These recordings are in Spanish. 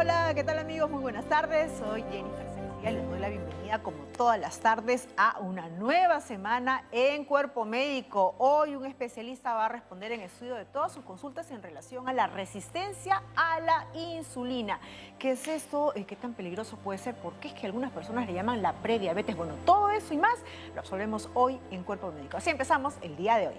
Hola, ¿qué tal amigos? Muy buenas tardes. Soy Jennifer Celestia. Les doy la bienvenida como todas las tardes a una nueva semana en Cuerpo Médico. Hoy un especialista va a responder en estudio de todas sus consultas en relación a la resistencia a la insulina. ¿Qué es esto? ¿Qué tan peligroso puede ser? ¿Por qué es que algunas personas le llaman la prediabetes? Bueno, todo eso y más lo absolvemos hoy en Cuerpo Médico. Así empezamos el día de hoy.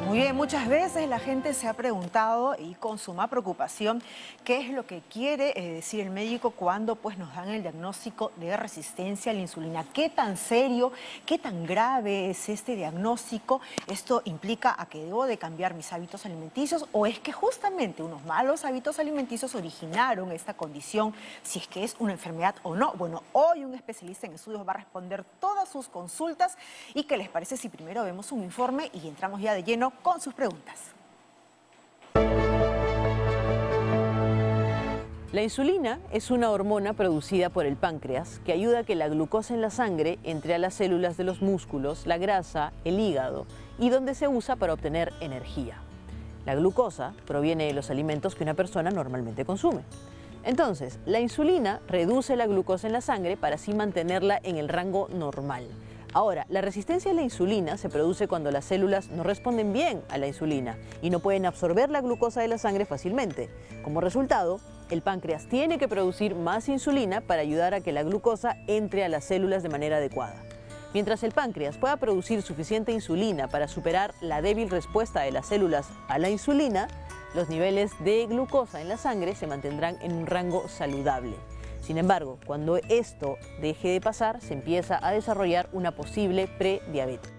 Muy bien, muchas veces la gente se ha preguntado y con suma preocupación qué es lo que quiere decir el médico cuando nos dan el diagnóstico de resistencia a la insulina. ¿Qué tan serio, qué tan grave es este diagnóstico? ¿Esto implica a que debo de cambiar mis hábitos alimenticios o es que justamente unos malos hábitos alimenticios originaron esta condición, si es que es una enfermedad o no? Bueno, hoy un especialista en estudios va a responder todas sus consultas. ¿Y qué les parece si primero vemos un informe y entramos ya de lleno con sus preguntas? La insulina es una hormona producida por el páncreas que ayuda a que la glucosa en la sangre entre a las células de los músculos, la grasa, el hígado y donde se usa para obtener energía. La glucosa proviene de los alimentos que una persona normalmente consume. Entonces, la insulina reduce la glucosa en la sangre para así mantenerla en el rango normal. Ahora, la resistencia a la insulina se produce cuando las células no responden bien a la insulina y no pueden absorber la glucosa de la sangre fácilmente. Como resultado, el páncreas tiene que producir más insulina para ayudar a que la glucosa entre a las células de manera adecuada. Mientras el páncreas pueda producir suficiente insulina para superar la débil respuesta de las células a la insulina, los niveles de glucosa en la sangre se mantendrán en un rango saludable. Sin embargo, cuando esto deje de pasar, se empieza a desarrollar una posible prediabetes.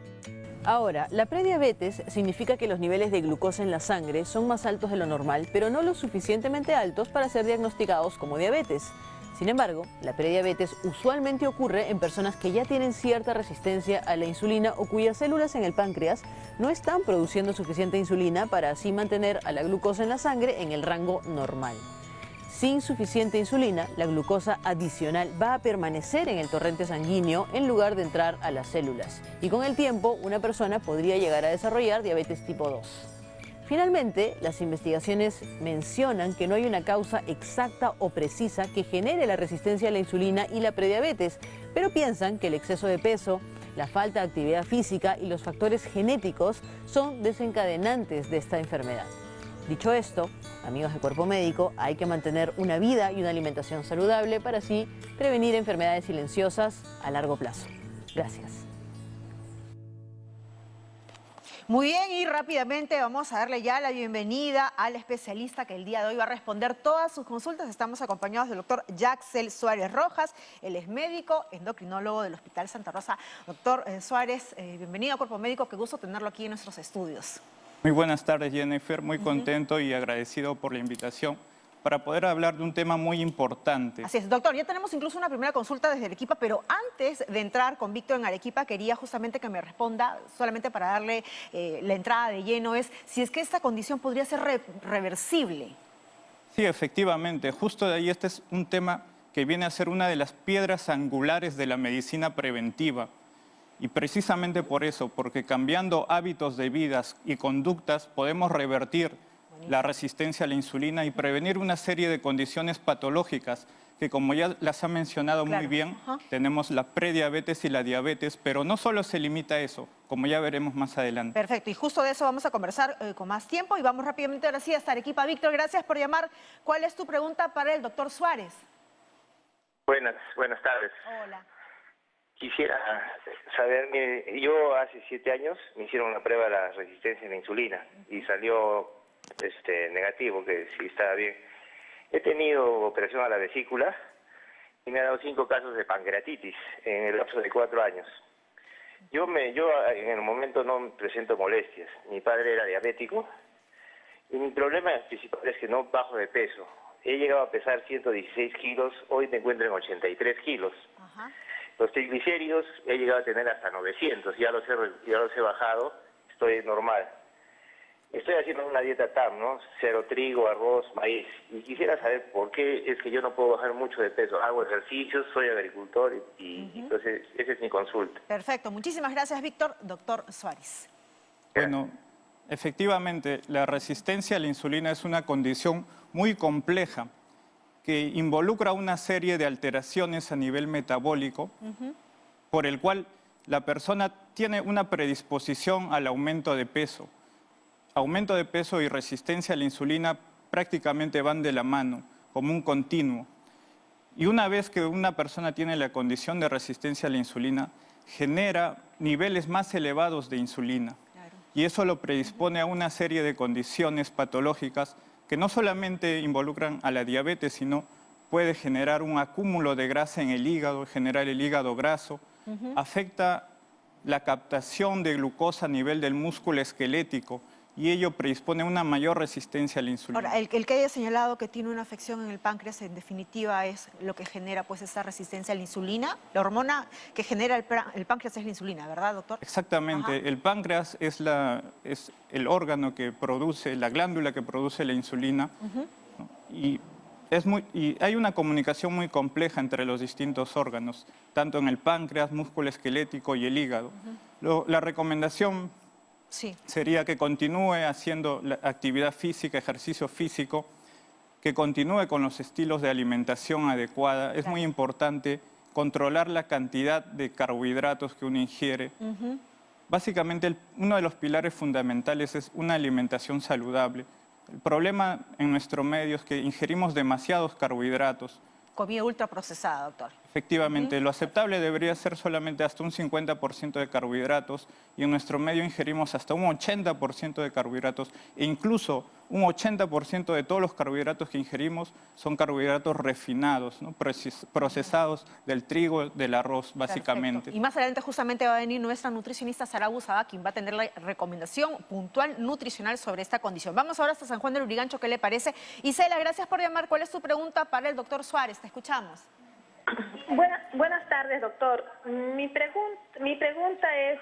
Ahora, la prediabetes significa que los niveles de glucosa en la sangre son más altos de lo normal, pero no lo suficientemente altos para ser diagnosticados como diabetes. Sin embargo, la prediabetes usualmente ocurre en personas que ya tienen cierta resistencia a la insulina o cuyas células en el páncreas no están produciendo suficiente insulina para así mantener a la glucosa en la sangre en el rango normal. Sin suficiente insulina, la glucosa adicional va a permanecer en el torrente sanguíneo en lugar de entrar a las células. Y con el tiempo, una persona podría llegar a desarrollar diabetes tipo 2. Finalmente, las investigaciones mencionan que no hay una causa exacta o precisa que genere la resistencia a la insulina y la prediabetes, pero piensan que el exceso de peso, la falta de actividad física y los factores genéticos son desencadenantes de esta enfermedad. Dicho esto, amigos de Cuerpo Médico, hay que mantener una vida y una alimentación saludable para así prevenir enfermedades silenciosas a largo plazo. Gracias. Muy bien, y rápidamente vamos a darle ya la bienvenida al especialista que el día de hoy va a responder todas sus consultas. Estamos acompañados del doctor Jaxel Suárez Rojas. Él es médico, endocrinólogo del Hospital Santa Rosa. Doctor Suárez, bienvenido a Cuerpo Médico. Qué gusto tenerlo aquí en nuestros estudios. Muy buenas tardes, Jennifer. Muy contento y agradecido por la invitación para poder hablar de un tema muy importante. Así es, doctor. Ya tenemos incluso una primera consulta desde Arequipa, pero antes de entrar con Víctor en Arequipa, quería justamente que me responda, solamente para darle la entrada de lleno, es si es que esta condición podría ser reversible. Sí, efectivamente. Justo de ahí este es un tema que viene a ser una de las piedras angulares de la medicina preventiva. Y precisamente por eso, porque cambiando hábitos de vida y conductas podemos revertir la resistencia a la insulina y prevenir una serie de condiciones patológicas que, como ya las ha mencionado muy bien, tenemos la prediabetes y la diabetes, pero no solo se limita a eso, como ya veremos más adelante. Perfecto, y justo de eso vamos a conversar con más tiempo y vamos rápidamente ahora sí hasta Arequipa. Víctor, gracias por llamar. ¿Cuál es tu pregunta para el doctor Suárez? Buenas tardes. Hola. Quisiera saber, mire, yo hace 7 años me hicieron una prueba de la resistencia a la insulina y salió negativo, que sí estaba bien. He tenido operación a la vesícula y me ha dado 5 casos de pancreatitis en el lapso de 4 años. Yo en el momento no presento molestias. Mi padre era diabético y mi problema principal es que no bajo de peso. He llegado a pesar 116 kilos, hoy me encuentro en 83 kilos. Los triglicéridos he llegado a tener hasta 900, ya los he bajado, estoy normal. Estoy haciendo una dieta TAM, ¿no? Cero trigo, arroz, maíz. Y quisiera saber por qué es que yo no puedo bajar mucho de peso. Hago ejercicios, soy agricultor y entonces esa es mi consulta. Perfecto. Muchísimas gracias, Víctor. Doctor Suárez. Bueno, efectivamente, la resistencia a la insulina es una condición muy compleja que involucra una serie de alteraciones a nivel metabólico, por el cual la persona tiene una predisposición al aumento de peso. Aumento de peso y resistencia a la insulina prácticamente van de la mano, como un continuo. Y una vez que una persona tiene la condición de resistencia a la insulina, genera niveles más elevados de insulina. Claro. Y eso lo predispone a una serie de condiciones patológicas que no solamente involucran a la diabetes, sino puede generar un acúmulo de grasa en el hígado, generar el hígado graso, afecta la captación de glucosa a nivel del músculo esquelético, y ello predispone a una mayor resistencia a la insulina. Ahora, el que haya señalado que tiene una afección en el páncreas, en definitiva, es lo que genera pues esa resistencia a la insulina. La hormona que genera el páncreas es la insulina, ¿verdad, doctor? Exactamente. Ajá. El páncreas es el órgano que produce, la glándula que produce la insulina. ¿No? Y hay una comunicación muy compleja entre los distintos órganos, tanto en el páncreas, músculo esquelético y el hígado. La recomendación sería que continúe haciendo la actividad física, ejercicio físico, que continúe con los estilos de alimentación adecuada. Es muy importante controlar la cantidad de carbohidratos que uno ingiere. Básicamente, uno de los pilares fundamentales es una alimentación saludable. El problema en nuestro medio es que ingerimos demasiados carbohidratos. Comida ultraprocesada, doctor. Efectivamente, lo aceptable debería ser solamente hasta un 50% de carbohidratos, y en nuestro medio ingerimos hasta un 80% de carbohidratos, e incluso un 80% de todos los carbohidratos que ingerimos son carbohidratos refinados, ¿no? Procesados del trigo, del arroz, básicamente. Perfecto. Y más adelante justamente va a venir nuestra nutricionista Sara Busaba, quien va a tener la recomendación puntual nutricional sobre esta condición. Vamos ahora hasta San Juan del Urigancho, ¿qué le parece? Isela, gracias por llamar. ¿Cuál es tu pregunta para el doctor Suárez? Te escuchamos. Buenas tardes, doctor. Mi pregunta es,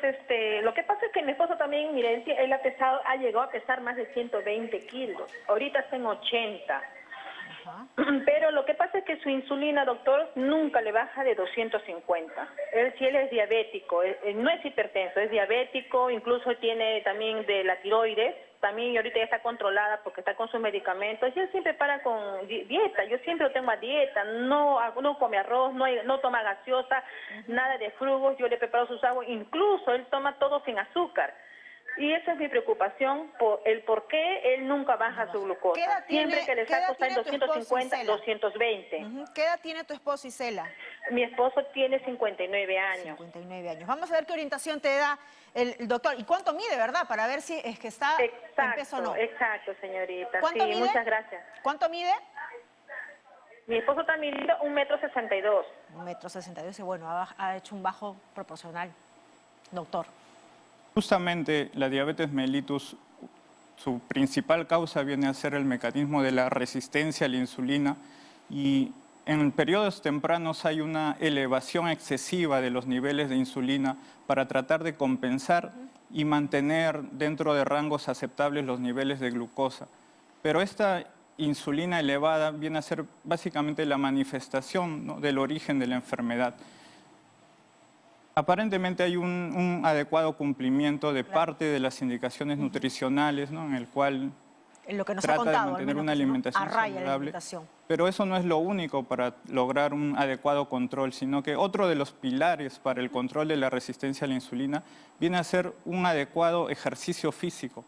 lo que pasa es que mi esposo también, mire, él ha llegado a pesar más de 120 kilos. Ahorita está en 80. Pero lo que pasa es que su insulina, doctor, nunca le baja de 250. Él es diabético, no es hipertenso, es diabético, incluso tiene también de la tiroides. También ahorita ya está controlada porque está con sus medicamentos. Y él siempre para con dieta. Yo siempre lo tengo a dieta. No come arroz, no toma gaseosa, nada de frugos. Yo le preparo sus aguas. Incluso él toma todo sin azúcar. Y esa es mi preocupación, por qué él nunca baja su glucosa. Siempre que le saco está en 250, 220. ¿Qué edad tiene tu esposo, Isela? Mi esposo tiene 59 años. 59 años. Vamos a ver qué orientación te da el doctor. ¿Y cuánto mide, verdad? Para ver si es que está en peso o no. Exacto, señorita. ¿Cuánto sí, mide? Muchas gracias. ¿Cuánto mide? Mi esposo también mide 1,62 m. 1,62 m. Bueno, ha hecho un bajo proporcional, doctor. Justamente la diabetes mellitus, su principal causa viene a ser el mecanismo de la resistencia a la insulina, y en periodos tempranos hay una elevación excesiva de los niveles de insulina para tratar de compensar y mantener dentro de rangos aceptables los niveles de glucosa. Pero esta insulina elevada viene a ser básicamente la manifestación, ¿no?, del origen de la enfermedad. Aparentemente hay un adecuado cumplimiento de parte de las indicaciones nutricionales, ¿no?, en el cual lo que nos ha trata contado, de mantener una alimentación saludable, pero eso no es lo único para lograr un adecuado control, sino que otro de los pilares para el control de la resistencia a la insulina viene a ser un adecuado ejercicio físico.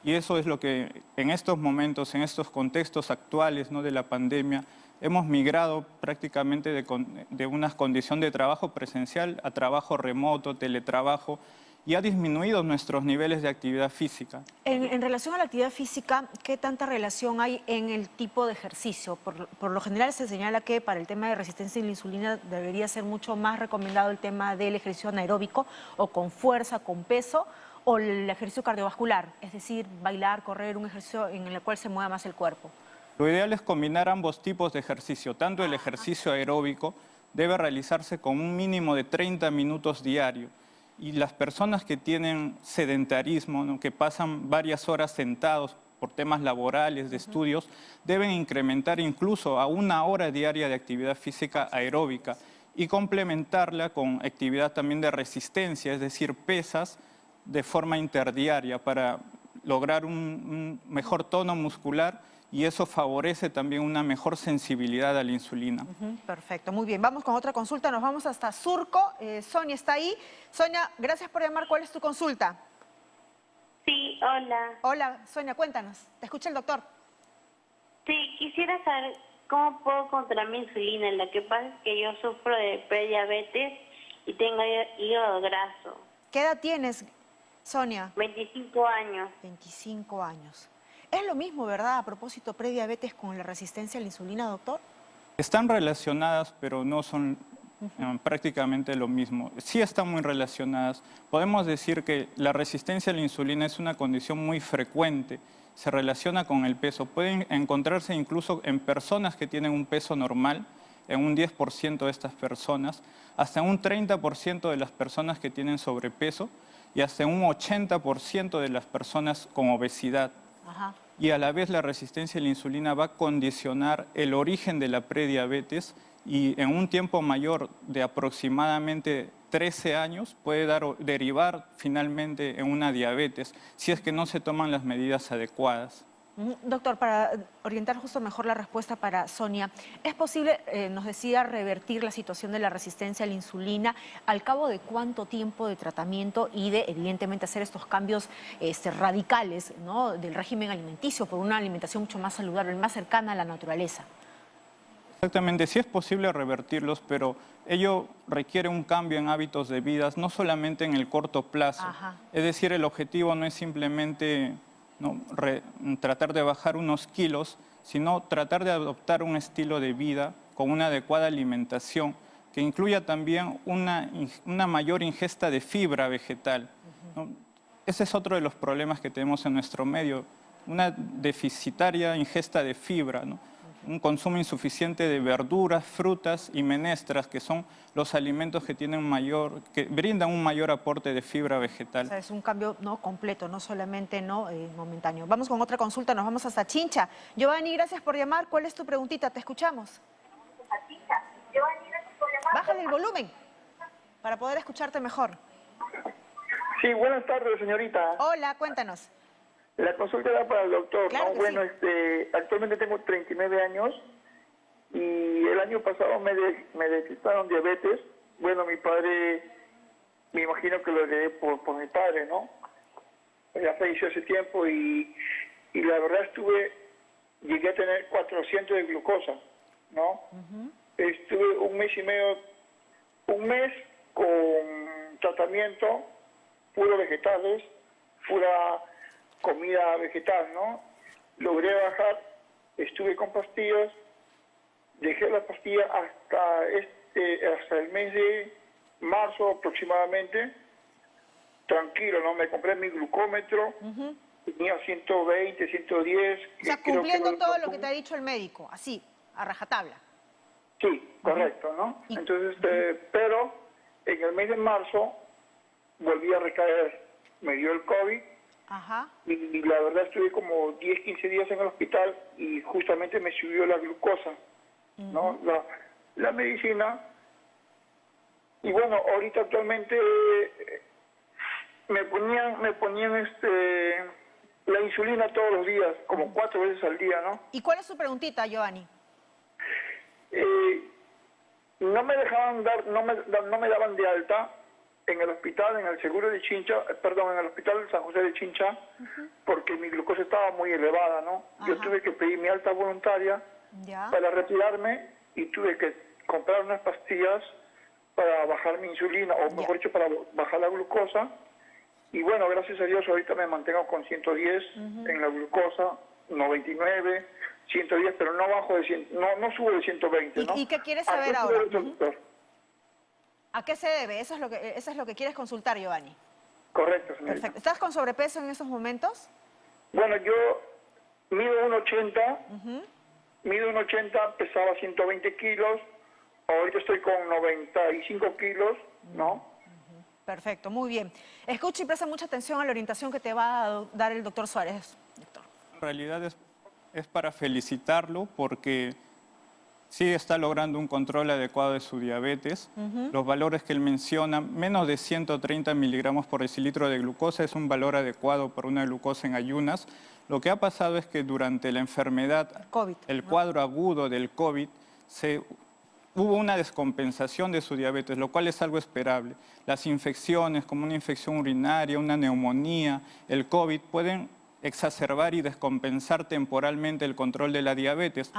Y eso es lo que en estos momentos, en estos contextos actuales, ¿no?, de la pandemia, hemos migrado prácticamente de una condición de trabajo presencial a trabajo remoto, teletrabajo, y ha disminuido nuestros niveles de actividad física. En relación a la actividad física, ¿qué tanta relación hay en el tipo de ejercicio? Por lo general se señala que para el tema de resistencia a la insulina debería ser mucho más recomendado el tema del ejercicio anaeróbico, o con fuerza, con peso, o el ejercicio cardiovascular, es decir, bailar, correr, un ejercicio en el cual se mueva más el cuerpo. Lo ideal es combinar ambos tipos de ejercicio, tanto el ejercicio aeróbico debe realizarse con un mínimo de 30 minutos diario. Y las personas que tienen sedentarismo, ¿no?, que pasan varias horas sentados por temas laborales, de estudios, deben incrementar incluso a 1 hora diaria de actividad física aeróbica y complementarla con actividad también de resistencia, es decir, pesas de forma interdiaria para lograr un mejor tono muscular, y eso favorece también una mejor sensibilidad a la insulina. Perfecto, muy bien. Vamos con otra consulta, nos vamos hasta Surco. Sonia está ahí. Sonia, gracias por llamar. ¿Cuál es tu consulta? Sí, hola. Hola, Sonia, cuéntanos. Te escucha el doctor. Sí, quisiera saber cómo puedo controlar mi insulina. Lo que pasa es que yo sufro de prediabetes y tengo hígado graso. ¿Qué edad tienes, Sonia? 25 años. 25 años. Es lo mismo, ¿verdad? A propósito, prediabetes con la resistencia a la insulina, doctor. Están relacionadas, pero no son prácticamente lo mismo. Sí están muy relacionadas. Podemos decir que la resistencia a la insulina es una condición muy frecuente. Se relaciona con el peso. Pueden encontrarse incluso en personas que tienen un peso normal, en un 10% de estas personas, hasta un 30% de las personas que tienen sobrepeso y hasta un 80% de las personas con obesidad. Ajá. Y a la vez la resistencia a la insulina va a condicionar el origen de la prediabetes, y en un tiempo mayor de aproximadamente 13 años puede derivar finalmente en una diabetes si es que no se toman las medidas adecuadas. Doctor, para orientar justo mejor la respuesta para Sonia, ¿es posible, nos decía, revertir la situación de la resistencia a la insulina al cabo de cuánto tiempo de tratamiento y de, evidentemente, hacer estos cambios radicales, ¿no?, del régimen alimenticio por una alimentación mucho más saludable, más cercana a la naturaleza? Exactamente, sí es posible revertirlos, pero ello requiere un cambio en hábitos de vida, no solamente en el corto plazo. Ajá. Es decir, el objetivo no es simplemente tratar de bajar unos kilos, sino tratar de adoptar un estilo de vida con una adecuada alimentación que incluya también una mayor ingesta de fibra vegetal, ¿no? Ese es otro de los problemas que tenemos en nuestro medio, una deficitaria ingesta de fibra, ¿no? Un consumo insuficiente de verduras, frutas y menestras, que son los alimentos que brindan un mayor aporte de fibra vegetal. O sea, es un cambio completo, no solamente momentáneo. Vamos con otra consulta, nos vamos hasta Chincha. Giovanni, gracias por llamar. ¿Cuál es tu preguntita? Te escuchamos. Bájale el volumen para poder escucharte mejor. Sí, buenas tardes, señorita. Hola, cuéntanos. La consulta era para el doctor, Claro ¿no? que Bueno, sí. Actualmente tengo 39 años y el año pasado me detectaron diabetes. Bueno, mi padre, me imagino que lo heredé por mi padre, ¿no? Ya falleció hace tiempo y la verdad llegué a tener 400 de glucosa, ¿no? Estuve un mes con tratamiento, puro vegetales, pura comida vegetal, ¿no? Logré bajar, estuve con pastillas, dejé las pastillas hasta el mes de marzo aproximadamente, tranquilo, ¿no? Me compré mi glucómetro, tenía 120, 110. O sea, cumpliendo todo lo que te ha dicho el médico, así, a rajatabla. Sí, correcto, ¿no? Entonces, pero en el mes de marzo volví a recaer, me dio el COVID. Ajá. Y la verdad estuve como 10, 15 días en el hospital y justamente me subió la glucosa, ¿no? La medicina. Y bueno, ahorita actualmente me ponían la insulina todos los días, como 4 veces al día, ¿no? ¿Y cuál es su preguntita, Giovanni? No me dejaban no me daban de alta en el hospital, en el seguro de Chincha, en el hospital de San José de Chincha, porque mi glucosa estaba muy elevada, ¿no? Yo tuve que pedir mi alta voluntaria para retirarme y tuve que comprar unas pastillas para bajar mi insulina, o mejor dicho, para bajar la glucosa. Y bueno, gracias a Dios ahorita me mantengo con 110 en la glucosa, 99, 110, pero no bajo de 100, no subo de 120, ¿no? ¿Y qué quieres saber ahora? ¿A qué se debe? Eso es lo que quieres consultar, Giovanni. Correcto, señorita. Perfecto. ¿Estás con sobrepeso en esos momentos? Bueno, yo mido 1,80, pesaba 120 kilos, Ahorita estoy con 95 kilos, ¿no? Perfecto, muy bien. Escucha y presta mucha atención a la orientación que te va a dar el doctor Suárez. Doctor. En realidad es para felicitarlo porque sí está logrando un control adecuado de su diabetes. Los valores que él menciona, menos de 130 miligramos por decilitro de glucosa, es un valor adecuado para una glucosa en ayunas. Lo que ha pasado es que durante la enfermedad, COVID, el ¿no? cuadro agudo del COVID, hubo una descompensación de su diabetes, lo cual es algo esperable. Las infecciones, como una infección urinaria, una neumonía, el COVID, pueden exacerbar y descompensar temporalmente el control de la diabetes,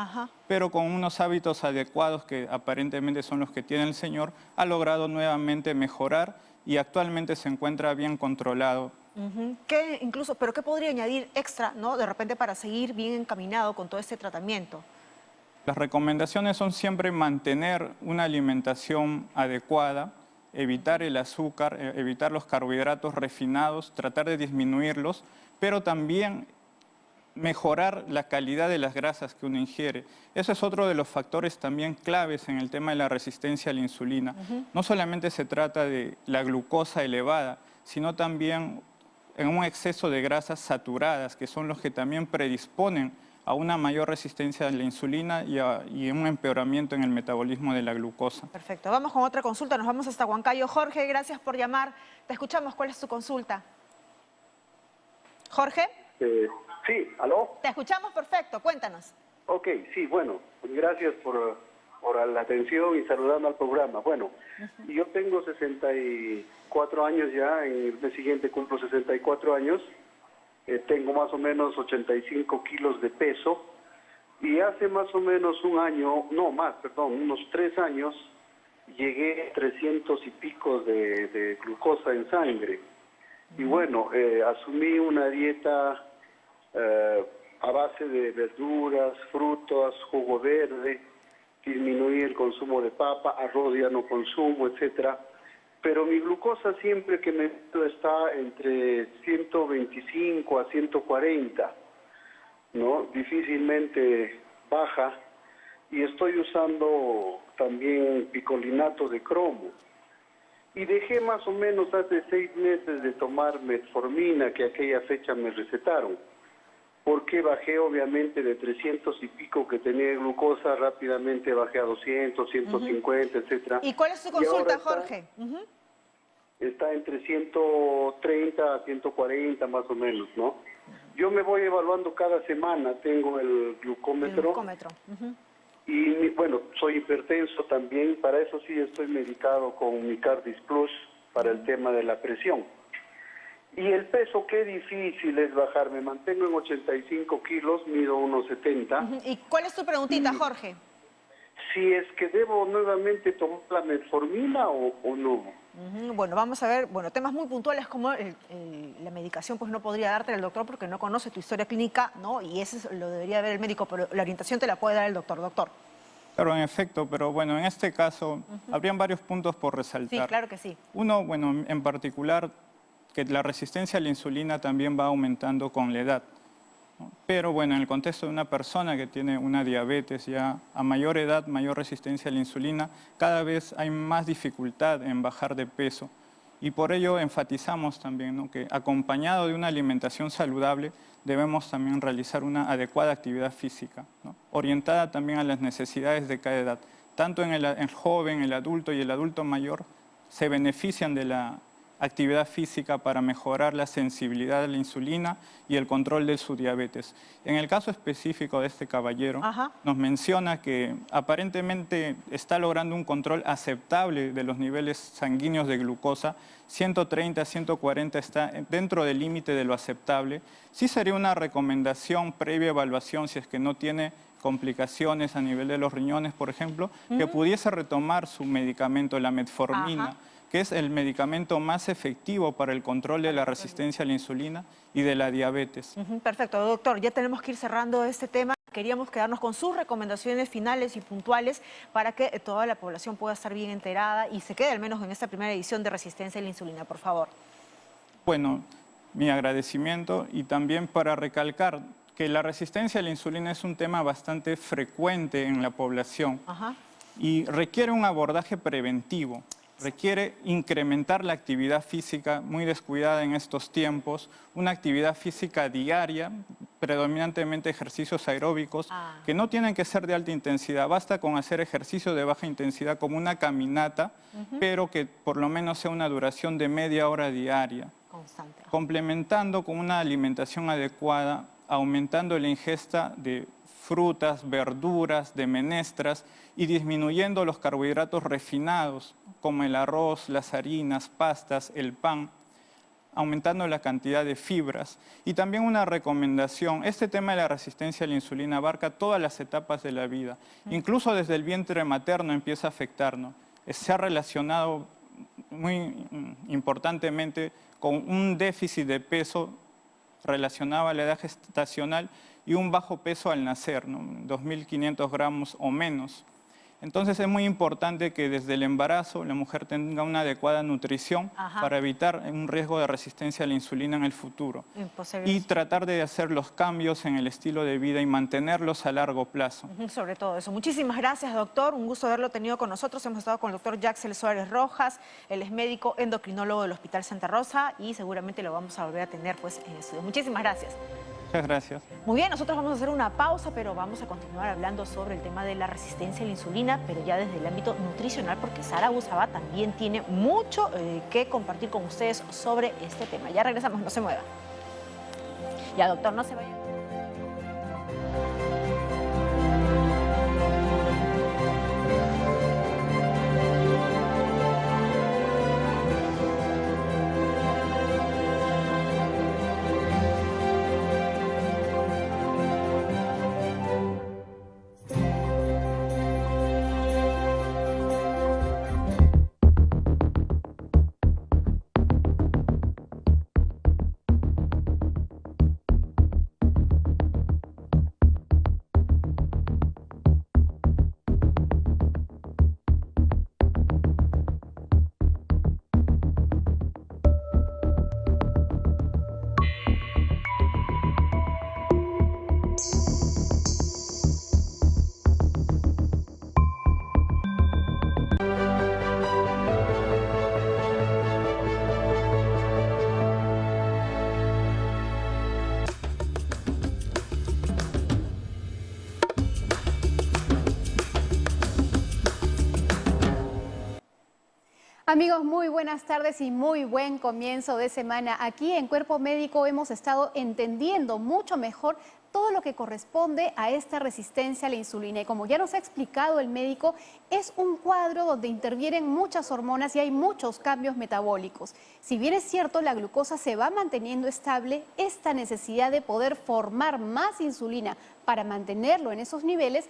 pero con unos hábitos adecuados que aparentemente son los que tiene el señor, ha logrado nuevamente mejorar y actualmente se encuentra bien controlado. ¿Qué incluso, pero qué podría añadir extra, ¿no? De repente para seguir bien encaminado con todo este tratamiento? Las recomendaciones son siempre mantener una alimentación adecuada, evitar el azúcar, evitar los carbohidratos refinados, tratar de disminuirlos, pero también mejorar la calidad de las grasas que uno ingiere. Eso es otro de los factores también claves en el tema de la resistencia a la insulina. No solamente se trata de la glucosa elevada, sino también en un exceso de grasas saturadas, que son los que también predisponen a una mayor resistencia a la insulina y un empeoramiento en el metabolismo de la glucosa. Perfecto. Vamos con otra consulta. Nos vamos hasta Huancayo. Jorge, gracias por llamar. Te escuchamos. ¿Cuál es tu consulta? Jorge. Sí, ¿aló? Te escuchamos perfecto. Cuéntanos. Ok, sí, bueno, gracias por la atención y saludando al programa. Bueno, yo tengo 64 años ya, en el mes siguiente cumplo 64 años. Tengo más o menos 85 kilos de peso y hace más o menos un año, no más, perdón, unos 3 años, llegué a 300 y pico de glucosa en sangre. Y bueno, asumí una dieta a base de verduras, frutas, jugo verde, disminuí el consumo de papa, arroz ya no consumo, etcétera. Pero mi glucosa siempre que me meto está entre 125 a 140, ¿no? Difícilmente baja. Y estoy usando también picolinato de cromo. Y dejé más o menos hace 6 meses de tomar metformina, que aquella fecha me recetaron. Porque bajé obviamente de 300 y pico que tenía de glucosa, rápidamente bajé a 200, 150, etcétera. ¿Y cuál es tu consulta, Jorge? Está entre 130 a 140 más o menos, ¿no? Yo me voy evaluando cada semana, tengo el glucómetro. Y bueno, soy hipertenso también, para eso sí estoy medicado con mi Cardis Plus para el tema de la presión. Y el peso, qué difícil es bajar, me mantengo en 85 kilos, mido 1,70. ¿Y cuál es tu preguntita, Jorge? Si es que debo nuevamente tomar la metformina o no. Bueno, vamos a ver, bueno, temas muy puntuales como la medicación, pues no podría darte el doctor porque no conoce tu historia clínica, ¿no? Y eso lo debería ver el médico, pero la orientación te la puede dar el doctor. Doctor. Claro, en efecto, pero bueno, en este caso habrían varios puntos por resaltar. Sí, claro que sí. Uno, bueno, en particular, que la resistencia a la insulina también va aumentando con la edad. Pero bueno, en el contexto de una persona que tiene una diabetes ya a mayor edad, mayor resistencia a la insulina, cada vez hay más dificultad en bajar de peso. Y por ello enfatizamos también, ¿no?, que acompañado de una alimentación saludable debemos también realizar una adecuada actividad física, ¿no?, orientada también a las necesidades de cada edad. Tanto en el joven, el adulto y el adulto mayor se benefician de la actividad física para mejorar la sensibilidad a la insulina y el control de su diabetes. En el caso específico de este caballero, nos menciona que aparentemente está logrando un control aceptable de los niveles sanguíneos de glucosa, 130, 140 está dentro del límite de lo aceptable. Sí sería una recomendación previa evaluación, si es que no tiene complicaciones a nivel de los riñones, por ejemplo, que pudiese retomar su medicamento, la metformina, que es el medicamento más efectivo para el control de la resistencia a la insulina y de la diabetes. Perfecto, doctor, ya tenemos que ir cerrando este tema. Queríamos quedarnos con sus recomendaciones finales y puntuales para que toda la población pueda estar bien enterada y se quede al menos en esta primera edición de Resistencia a la Insulina, por favor. Bueno, mi agradecimiento y también para recalcar que la resistencia a la insulina es un tema bastante frecuente en la población. y requiere un abordaje preventivo. Requiere incrementar la actividad física muy descuidada en estos tiempos, una actividad física diaria, predominantemente ejercicios aeróbicos, que no tienen que ser de alta intensidad, basta con hacer ejercicio de baja intensidad como una caminata, pero que por lo menos sea una duración de media hora diaria. Constante. Complementando con una alimentación adecuada, aumentando la ingesta de frutas, verduras, de menestras y disminuyendo los carbohidratos refinados como el arroz, las harinas, pastas, el pan, aumentando la cantidad de fibras. Y también una recomendación, este tema de la resistencia a la insulina abarca todas las etapas de la vida, incluso desde el vientre materno empieza a afectarnos. Se ha relacionado muy importantemente con un déficit de peso relacionado a la edad gestacional y un bajo peso al nacer, ¿no? 2.500 gramos o menos. Entonces es muy importante que desde el embarazo la mujer tenga una adecuada nutrición para evitar un riesgo de resistencia a la insulina en el futuro. Y tratar de hacer los cambios en el estilo de vida y mantenerlos a largo plazo. Sobre todo eso. Muchísimas gracias, doctor. Un gusto haberlo tenido con nosotros. Hemos estado con el doctor Jaxel Suárez Rojas. Él es médico endocrinólogo del Hospital Santa Rosa y seguramente lo vamos a volver a tener pues, en estudio. Muchísimas gracias. Muchas gracias. Muy bien, nosotros vamos a hacer una pausa, pero vamos a continuar hablando sobre el tema de la resistencia a la insulina, pero ya desde el ámbito nutricional, porque Sara Busaba también tiene mucho que compartir con ustedes sobre este tema. Ya regresamos, no se mueva. Ya, doctor, no se vaya. Amigos, muy buenas tardes y muy buen comienzo de semana. Aquí en Cuerpo Médico hemos estado entendiendo mucho mejor todo lo que corresponde a esta resistencia a la insulina. Y como ya nos ha explicado el médico, es un cuadro donde intervienen muchas hormonas y hay muchos cambios metabólicos. Si bien es cierto, la glucosa se va manteniendo estable, esta necesidad de poder formar más insulina para mantenerlo en esos niveles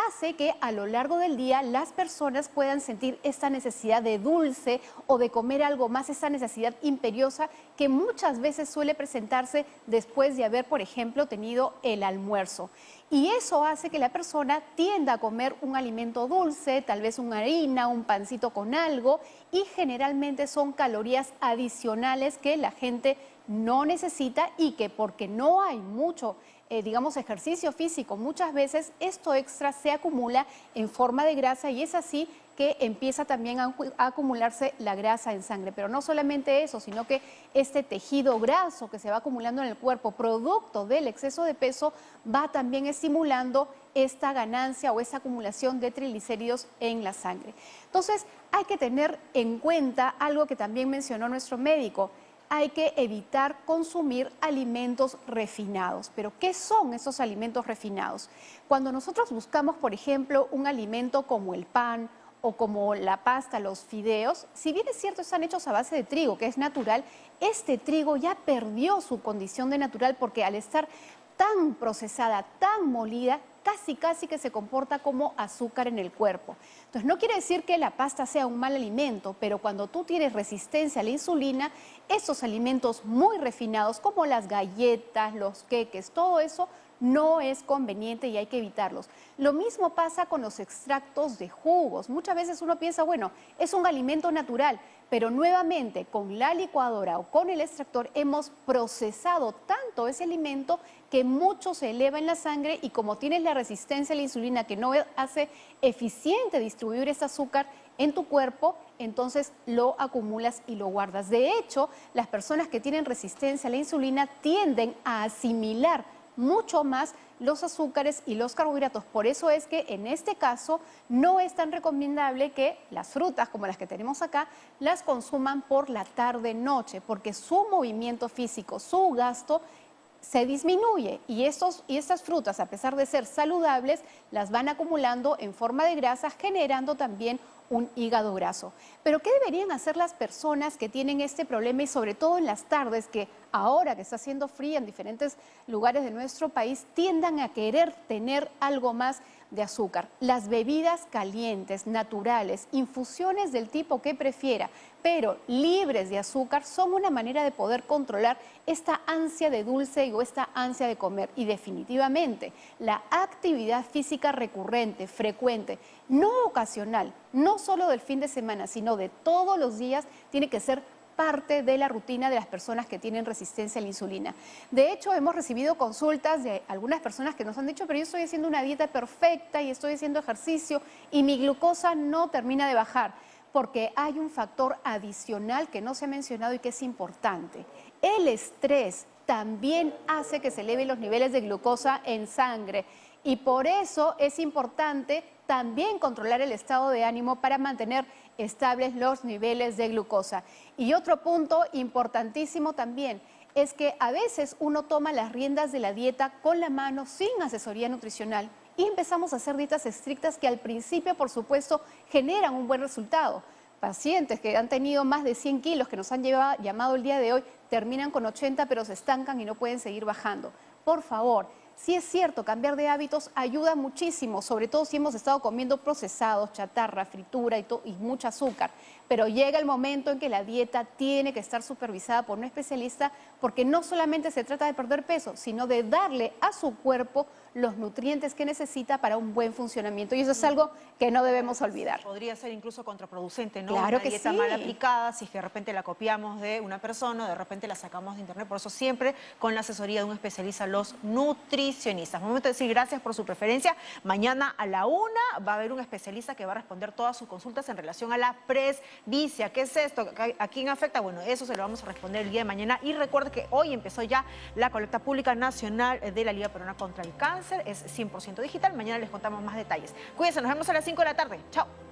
hace que a lo largo del día las personas puedan sentir esta necesidad de dulce o de comer algo más, esa necesidad imperiosa que muchas veces suele presentarse después de haber, por ejemplo, tenido el almuerzo. Y eso hace que la persona tienda a comer un alimento dulce, tal vez una harina, un pancito con algo, y generalmente son calorías adicionales que la gente no necesita y que porque no hay mucho digamos, ejercicio físico, muchas veces esto extra se acumula en forma de grasa y es así que empieza también a acumularse la grasa en sangre. Pero no solamente eso, sino que este tejido graso que se va acumulando en el cuerpo, producto del exceso de peso, va también estimulando esta ganancia o esta acumulación de triglicéridos en la sangre. Entonces, hay que tener en cuenta algo que también mencionó nuestro médico. Hay que evitar consumir alimentos refinados. ¿Pero qué son esos alimentos refinados? Cuando nosotros buscamos, por ejemplo, un alimento como el pan o como la pasta, los fideos, si bien es cierto están hechos a base de trigo, que es natural, este trigo ya perdió su condición de natural porque al estar tan procesada, tan molida, casi que se comporta como azúcar en el cuerpo. Entonces, no quiere decir que la pasta sea un mal alimento, pero cuando tú tienes resistencia a la insulina, esos alimentos muy refinados, como las galletas, los queques, todo eso no es conveniente y hay que evitarlos. Lo mismo pasa con los extractos de jugos. Muchas veces uno piensa, bueno, es un alimento natural, pero nuevamente con la licuadora o con el extractor hemos procesado tanto ese alimento que mucho se eleva en la sangre y como tienes la resistencia a la insulina que no hace eficiente distribuir ese azúcar en tu cuerpo, entonces lo acumulas y lo guardas. De hecho, las personas que tienen resistencia a la insulina tienden a asimilar mucho más los azúcares y los carbohidratos. Por eso es que en este caso no es tan recomendable que las frutas como las que tenemos acá las consuman por la tarde-noche, porque su movimiento físico, su gasto se disminuye y estas frutas, a pesar de ser saludables, las van acumulando en forma de grasa, generando también un hígado graso. Pero ¿qué deberían hacer las personas que tienen este problema y sobre todo en las tardes, que ahora que está haciendo frío en diferentes lugares de nuestro país, tiendan a querer tener algo más de azúcar? Las bebidas calientes, naturales, infusiones del tipo que prefiera, pero libres de azúcar, son una manera de poder controlar esta ansia de dulce o esta ansia de comer. Y definitivamente la actividad física recurrente, frecuente, no ocasional, no solo del fin de semana, sino de todos los días, tiene que ser parte de la rutina de las personas que tienen resistencia a la insulina. De hecho, hemos recibido consultas de algunas personas que nos han dicho, pero yo estoy haciendo una dieta perfecta y estoy haciendo ejercicio y mi glucosa no termina de bajar, porque hay un factor adicional que no se ha mencionado y que es importante. El estrés también hace que se eleven los niveles de glucosa en sangre y por eso es importante también controlar el estado de ánimo para mantener estables los niveles de glucosa. Y otro punto importantísimo también es que a veces uno toma las riendas de la dieta con la mano sin asesoría nutricional y empezamos a hacer dietas estrictas que al principio, por supuesto, generan un buen resultado. Pacientes que han tenido más de 100 kilos que nos han llamado el día de hoy terminan con 80 pero se estancan y no pueden seguir bajando. Por favor, sí es cierto, cambiar de hábitos ayuda muchísimo, sobre todo si hemos estado comiendo procesados, chatarra, fritura y mucho azúcar. Pero llega el momento en que la dieta tiene que estar supervisada por un especialista porque no solamente se trata de perder peso, sino de darle a su cuerpo los nutrientes que necesita para un buen funcionamiento. Y eso es algo que no debemos olvidar. Podría ser incluso contraproducente, ¿no? Claro una que dieta sí. mal aplicada, si es que de repente la copiamos de una persona o de repente la sacamos de internet. Por eso siempre con la asesoría de un especialista, los nutricionistas. Momento de decir gracias por su preferencia. Mañana a la 1 va a haber un especialista que va a responder todas sus consultas en relación a la presbicia. ¿Qué es esto? ¿A quién afecta? Bueno, eso se lo vamos a responder el día de mañana. Y recuerde que hoy empezó ya la colecta pública nacional de la Liga Peruana contra el Cáncer. Es 100% digital. Mañana les contamos más detalles. Cuídense, nos vemos a las 5 de la tarde. Chao.